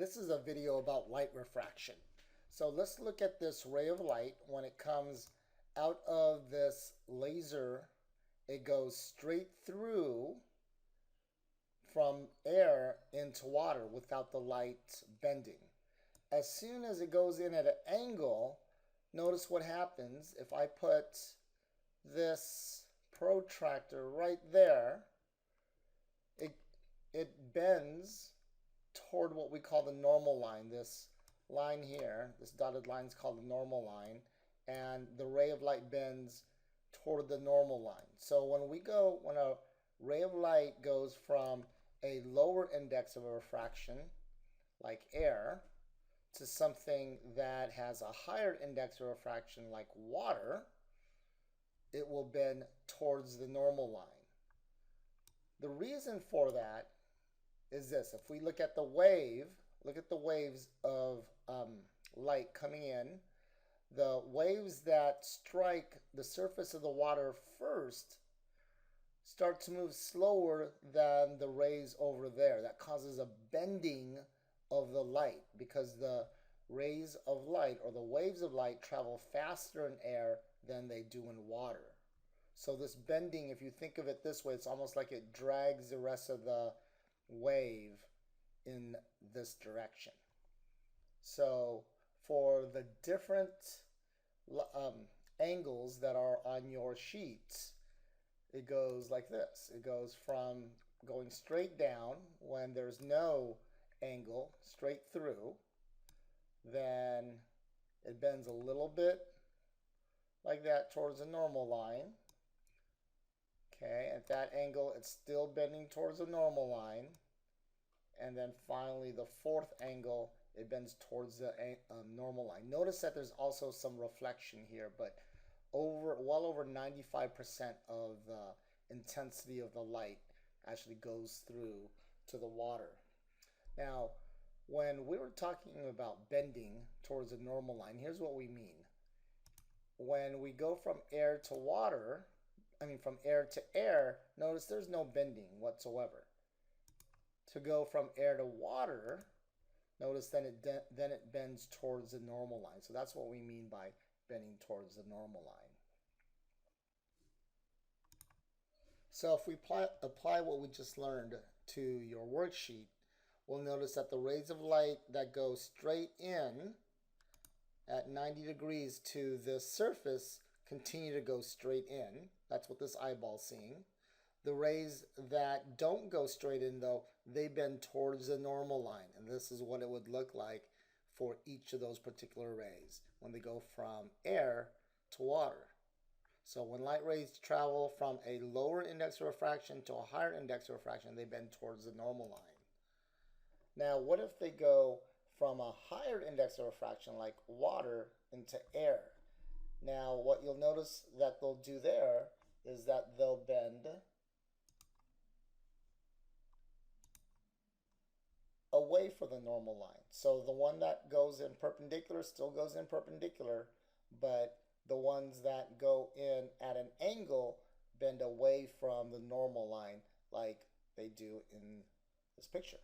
This is a video about light refraction. So let's look at this ray of light. When it comes out of this laser, it goes straight through from air into water without the light bending. As soon as it goes in at an angle, notice what happens if I put this protractor right there. It bends toward what we call the normal line. This line here, this dotted line is called the normal line, and the ray of light bends toward the normal line. So when a ray of light goes from a lower index of a refraction, like air, to something that has a higher index of refraction, like water, it will bend towards the normal line. The reason for that is this. If we look at the waves of light coming in. The waves that strike the surface of the water first start to move slower than the rays over there. That causes a bending of the light because the rays of light or the waves of light travel faster in air than they do in water. So this bending, if you think of it this way, it's almost like it drags the rest of the wave in this direction. So for the different angles that are on your sheets, it goes like this. It goes from going straight down when there's no angle, straight through. Then it bends a little bit like that towards the normal line. Okay, at that angle, it's still bending towards the normal line. And then finally, the fourth angle, it bends towards the normal line. Notice that there's also some reflection here, but well over 95% of the intensity of the light actually goes through to the water. Now, when we were talking about bending towards the normal line, here's what we mean. When we go from air to water, from air to air, notice there's no bending whatsoever. To go from air to water, notice then it bends towards the normal line. So that's what we mean by bending towards the normal line. So if we apply what we just learned to your worksheet, we'll notice that the rays of light that go straight in at 90 degrees to the surface continue to go straight in. That's what this eyeball's seeing. The rays that don't go straight in, though, they bend towards the normal line. And this is what it would look like for each of those particular rays when they go from air to water. So when light rays travel from a lower index of refraction to a higher index of refraction, they bend towards the normal line. Now, what if they go from a higher index of refraction, like water, into air? Now, what you'll notice that they'll do there is that they'll bend away from the normal line. So the one that goes in perpendicular still goes in perpendicular, but the ones that go in at an angle bend away from the normal line like they do in this picture.